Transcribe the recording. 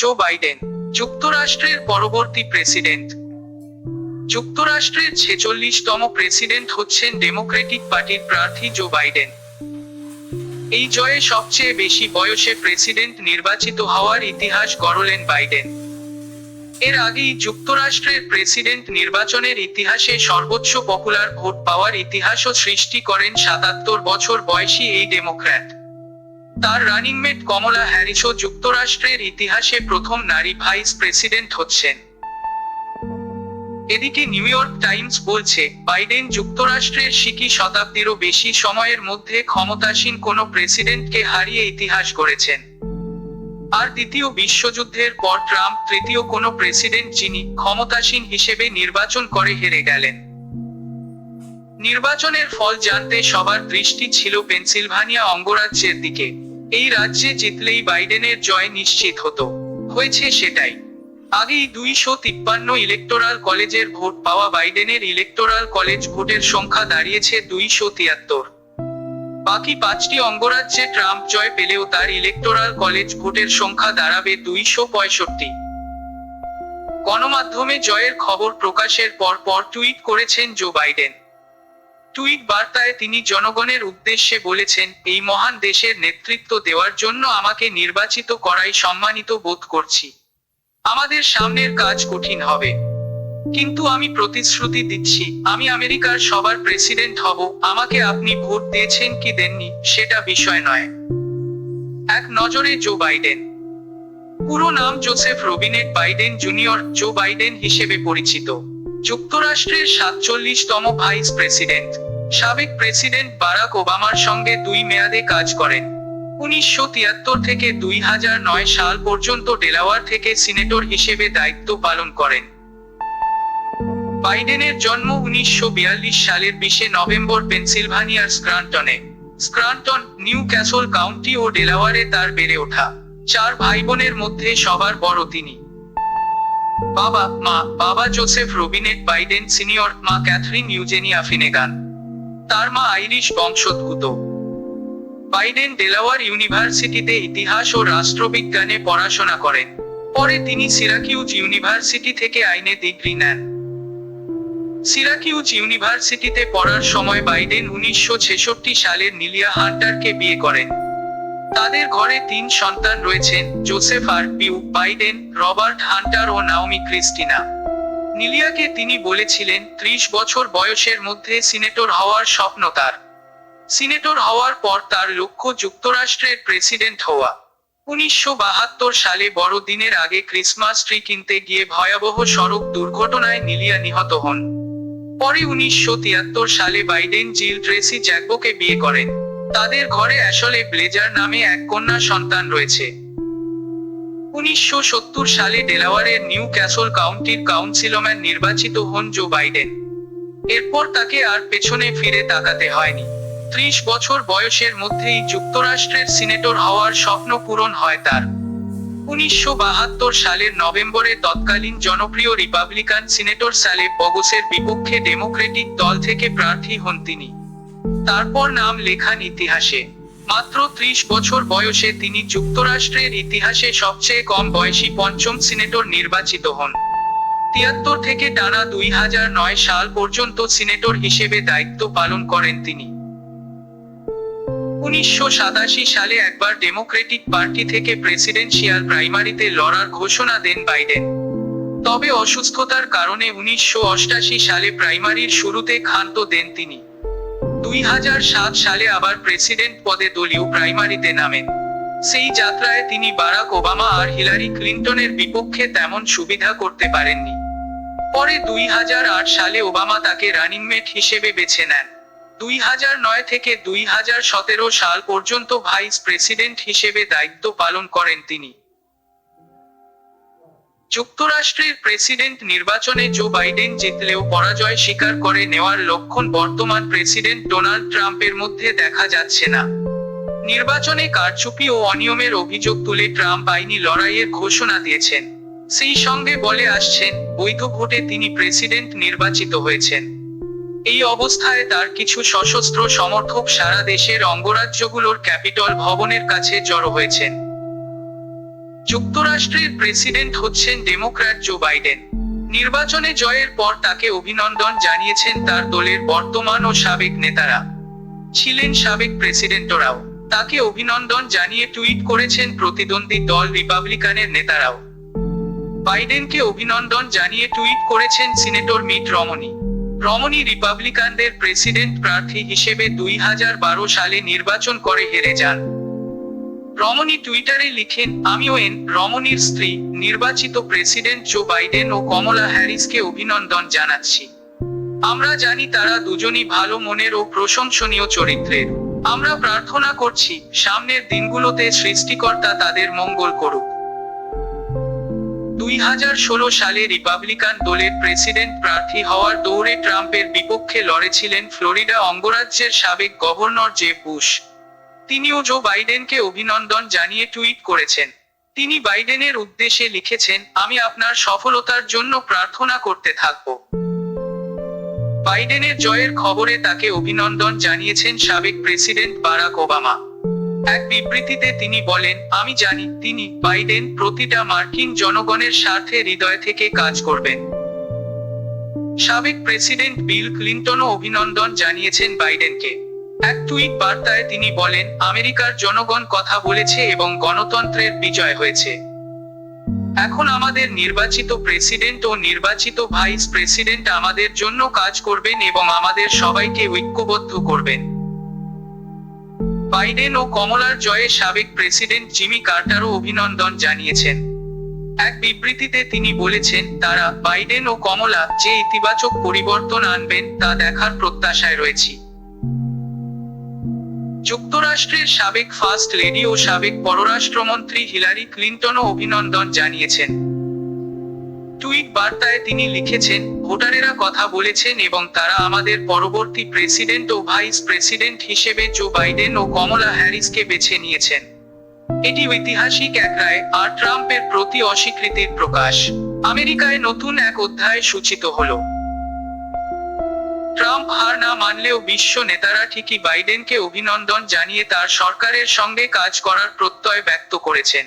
Joe Biden যুক্তরাষ্ট্রের পরবর্তী president. যুক্তরাষ্ট্রের 46তম প্রেসিডেন্ট হচ্ছেন ডেমোক্রেটিক পার্টির প্রার্থী জো বাইডেন। এই জয়ে সবচেয়ে বেশি বয়সে প্রেসিডেন্ট নির্বাচিত হওয়ার ইতিহাস গড়লেন বাইডেন। এর আগেই যুক্তরাষ্ট্রের প্রেসিডেন্ট নির্বাচনের ইতিহাসে সর্বোচ্চ পপুলার ভোট পাওয়ার ইতিহাসও সৃষ্টি করেন 77 বছর বয়সী এই ডেমোক্র্যাট। তার রানিংমেট কমলা হ্যারিসও যুক্তরাষ্ট্রের ইতিহাসে প্রথম নারী ভাইস প্রেসিডেন্ট হচ্ছেন। এদিকে নিউ ইয়র্ক টাইমস বলছে, বাইডেন যুক্তরাষ্ট্রের শতাব্দীরও বেশি সময়ের মধ্যে ক্ষমতাসীন কোনো প্রেসিডেন্টকে হারিয়ে ইতিহাস গড়েছেন। আর দ্বিতীয় বিশ্বযুদ্ধের পর ট্রাম্প তৃতীয় কোনো প্রেসিডেন্ট যিনি ক্ষমতাসীন হিসেবে নির্বাচন করে হেরে গেলেন। নির্বাচনের ফল জানতে সবার দৃষ্টি ছিল পেনসিলভানিয়া অঙ্গরাজ্যের দিকে। এই রাজ্যে জিতলেই বাইডেনের জয় নিশ্চিত হতো। হয়েছে সেটাই। আগেই 253 ইলেকটোরাল কলেজের ভোট পাওয়া বাইডেনের ইলেকটোরাল কলেজ ভোটের সংখ্যা দাঁড়িয়েছে 273। বাকি 5টি অঙ্গরাজ্যে ট্রাম্প জয় পেলেও তার ইলেকটোরাল কলেজ ভোটের সংখ্যা দাঁড়াবে 265। গণমাধ্যমে জয়ের খবর প্রকাশের পর টুইট করেছেন জো বাইডেন। টুইট বার্তায় তিনি জনগণের উদ্দেশ্যে বলেছেন, এই মহান দেশের নেতৃত্ব দেওয়ার জন্য আমাকে নির্বাচিত করায় সম্মানিত বোধ করছি। আমাদের সামনের কাজ কঠিন হবে, কিন্তু আমি প্রতিশ্রুতি দিচ্ছি আমি আমেরিকার সবার প্রেসিডেন্ট হব। আমাকে আপনি ভোট দিয়েছেন কি দেননি সেটা বিষয় নয়। এক নজরে জো বাইডেন। পুরো নাম Joseph Robinette Biden junior, Joe Biden হিসেবে পরিচিত। যুক্তরাষ্ট্রের 47তম ভাইস প্রেসিডেন্ট। সাবেক প্রেসিডেন্ট বারাক ওবামার সঙ্গে 2 মেয়াদে কাজ করেন। 1973 থেকে 2009 সাল পর্যন্ত ডেলাওয়্যার থেকে সিনেটর হিসেবে দায়িত্ব পালন করেন। বাইডেনের জন্ম 1942 সালের 20 নভেম্বর পেনসিলভানিয়ার স্ক্রান্টনে। স্ক্রান্টন, নিউ ক্যাসল কাউন্টি ও ডেলাওয়্যারে তার বেড়ে ওঠা। 4 ভাইবোনের মধ্যে সবার বড় তিনি। বাবা জোসেফ রবিনেট বাইডেন সিনিয়র, মা ক্যাথরিন ইউজেনিয়া ফিনেগান। তার মা আইরিশ বংশোদ্ভূত। বাইডেন ডেলাওয়্যার ইউনিভার্সিটিতে ইতিহাস ও রাষ্ট্রবিজ্ঞানে পড়াশোনা করেন। পরে তিনি সিরাকিউজ ইউনিভার্সিটি থেকে আইনে ডিগ্রি নেন। সিরাকিউজ ইউনিভার্সিটিতে পড়ার সময় বাইডেন 1966 সালের নিলিয়া হান্টারকে বিয়ে করেন। তাদের ঘরে 3 সন্তান রয়েছেন, জোসেফ আর পিউ বাইডেন, রবার্ট হান্টার ও নাওমি ক্রিস্টিনা। নিলিয়াকে তিনি বলেছিলেন 30 বছর বয়সের মধ্যে সিনেটর হওয়ার স্বপ্ন তার। সিনেটর হওয়ার পর তার লক্ষ্য যুক্তরাষ্ট্রের প্রেসিডেন্ট হওয়া। 1972 সালে বড়দিনের আগে ক্রিসমাস ট্রি কিনতে গিয়ে ভয়াবহ সড়ক দুর্ঘটনায় নিলিয়া নিহত হন। পরে 1973 সালে বাইডেন জিল ট্রেসি জ্যাকবোকে বিয়ে করেন। তাদের ঘরে অ্যাশলে ব্লেজার নামে এক কন্যা সন্তান রয়েছে। 1970 সালে ডেলাওয়্যারের নিউ ক্যাসল কাউন্টির কাউন্সিলম্যান নির্বাচিত হন জো বাইডেন। এরপর তাকে আর পেছনে ফিরে তাকাতে হয়নি। 30 বছর বয়সের মধ্যেই যুক্তরাষ্ট্রের সিনেটর হওয়ার স্বপ্ন পূরণ হয় তার। 1972 সালের নভেম্বরে তৎকালীন জনপ্রিয় রিপাবলিকান সিনেটর স্যালে বগোসের বিপক্ষে ডেমোক্রেটিক দল থেকে প্রার্থী হন তিনি। তারপর নাম লেখান ইতিহাসে। মাত্র 30 বছর বয়সে তিনি যুক্তরাষ্ট্রের ইতিহাসে সবচেয়ে কম বয়সী 5ম সিনেটর নির্বাচিত হন। 73 থেকে টানা 2009 সাল পর্যন্ত সিনেটর হিসেবে দায়িত্ব পালন করেন তিনি। 1987 সালে একবার ডেমোক্রেটিক পার্টি থেকে প্রেসিডেন্সিয়াল প্রাইমারিতে লড়ার ঘোষণা দেন বাইডেন। তবে অসুস্থতার কারণে 1988 সালে প্রাইমারির শুরুতে ক্ষান্ত দেন তিনি। 2007 সালে আবার প্রেসিডেন্ট পদে দলীয় প্রাইমারিতে নামেন। সেই যাত্রায় তিনি বারাক ওবামা আর হিলারি ক্লিন্টনের বিপক্ষে তেমন সুবিধা করতে পারেননি। পরে 2008 সালে ওবামা তাকে রানিংমেট হিসেবে বেছে নেন। 2009 থেকে 2017 সাল পর্যন্ত ভাইস প্রেসিডেন্ট হিসেবে দায়িত্ব পালন করেন তিনি। যুক্তরাষ্ট্রের প্রেসিডেন্ট নির্বাচনে জো বাইডেন জিতলেও পরাজয় স্বীকার করে নেওয়ার লক্ষণ বর্তমান প্রেসিডেন্ট ডোনাল্ড ট্রাম্পের মধ্যে দেখা যাচ্ছে না। নির্বাচনে কারচুপি ও অনিয়মের অভিযোগ তুলে ট্রাম্প আইনি লড়াইয়ের ঘোষণা দিয়েছেন। সেই সঙ্গে বলে আসছেন, বৈধ ভোটে তিনি প্রেসিডেন্ট নির্বাচিত হয়েছেন। এই অবস্থায় তার কিছু সশস্ত্র সমর্থক সারা দেশের অঙ্গরাজ্যগুলোর ক্যাপিটল ভবনের কাছে জড়ো হয়েছেন। যুক্তরাষ্ট্রের প্রেসিডেন্ট হচ্ছেন ডেমোক্র্যাট জো বাইডেন। নির্বাচনে জয়ের পর তাকে অভিনন্দন জানিয়েছেন তার দলের বর্তমান ও সাবেক নেতারা। ছিলেন সাবেক প্রেসিডেন্টরাও। তাকে অভিনন্দন জানিয়ে টুইট করেছেন প্রতিদ্বন্দ্বী দল রিপাবলিকানের নেতারাও। বাইডেনকে অভিনন্দন জানিয়ে টুইট করেছেন সিনেটর মিট রমনি। রমনি রিপাবলিকানদের প্রেসিডেন্ট প্রার্থী হিসেবে 2012 সালে নির্বাচন করে হেরে যান। রমনি টুইটারে লিখেন, আমিও রমনির স্ত্রী, নির্বাচিত প্রেসিডেন্ট জো বাইডেন ও কমলা হ্যারিসকে অভিনন্দন জানাচ্ছি। আমরা জানি তারা দুজনই ভালো মনের ও প্রশংসনীয় চরিত্রের। আমরা প্রার্থনা করছি সামনের দিনগুলোতে সৃষ্টিকর্তা তাদের মঙ্গল করুক। 2016 সালে রিপাবলিকান দলের প্রেসিডেন্ট প্রার্থী হওয়ার দৌড়ে ট্রাম্পের বিপক্ষে লড়েছিলেন ফ্লোরিডা অঙ্গরাজ্যের সাবেক গভর্নর জেব বুশ। তিনিও জো বাইডেনকে অভিনন্দন জানিয়ে টুইট করেছেন। তিনি বাইডেনের উদ্দেশ্যে লিখেছেন, আমি আপনার সফলতার জন্য প্রার্থনা করতে থাকব। বাইডেনের জয়ের খবরে তাকে অভিনন্দন জানিয়েছেন সাবেক প্রেসিডেন্ট বারাক ওবামা। এক বিবৃতিতে তিনি বলেন, আমি জানি তিনি বাইডেন প্রতিটা মার্কিন জনগণের স্বার্থে হৃদয় থেকে কাজ করবেন। সাবেক প্রেসিডেন্ট বিল ক্লিন্টনও অভিনন্দন জানিয়েছেন বাইডেনকে। এক টুইট বার্তায় তিনি বলেন, আমেরিকার জনগণ কথা বলেছে এবং গণতন্ত্রের বিজয় হয়েছে। এখন আমাদের নির্বাচিত প্রেসিডেন্ট ও নির্বাচিত ভাইস প্রেসিডেন্ট আমাদের জন্য কাজ করবেন এবং আমাদের সবাইকে ঐক্যবদ্ধ করবেন। বাইডেন ও কমলার জয়ে সাবেক প্রেসিডেন্ট জিমি কার্টারও অভিনন্দন জানিয়েছেন। এক বিবৃতিতে তিনি বলেছেন, তারা বাইডেন ও কমলা যে ইতিবাচক পরিবর্তন আনবেন তা দেখার প্রত্যাশায় রয়েছি। যুক্তরাষ্ট্রের সাবেক ফার্স্ট লেডি ও সাবেক পররাষ্ট্রমন্ত্রী হিলারি ক্লিন্টনও অভিনন্দন জানিয়েছেন। টুইট বার্তায় তিনি লিখেছেন, ভোটারেরা কথা বলেছেন এবং তারা আমাদের পরবর্তী প্রেসিডেন্ট ও ভাইস প্রেসিডেন্ট হিসেবে জো বাইডেন ও কমলা হ্যারিসকে বেছে নিয়েছেন। এটি ঐতিহাসিক এক রায় আর ট্রাম্পের প্রতি অস্বীকৃতির প্রকাশ। আমেরিকায় নতুন এক অধ্যায় সূচিত হলো। ট্রাম্প হার না মানলেও বিশ্ব নেতারা ঠিকই বাইডেনকে অভিনন্দন জানিয়ে তার সরকারের সঙ্গে কাজ করার প্রত্যয় ব্যক্ত করেছেন।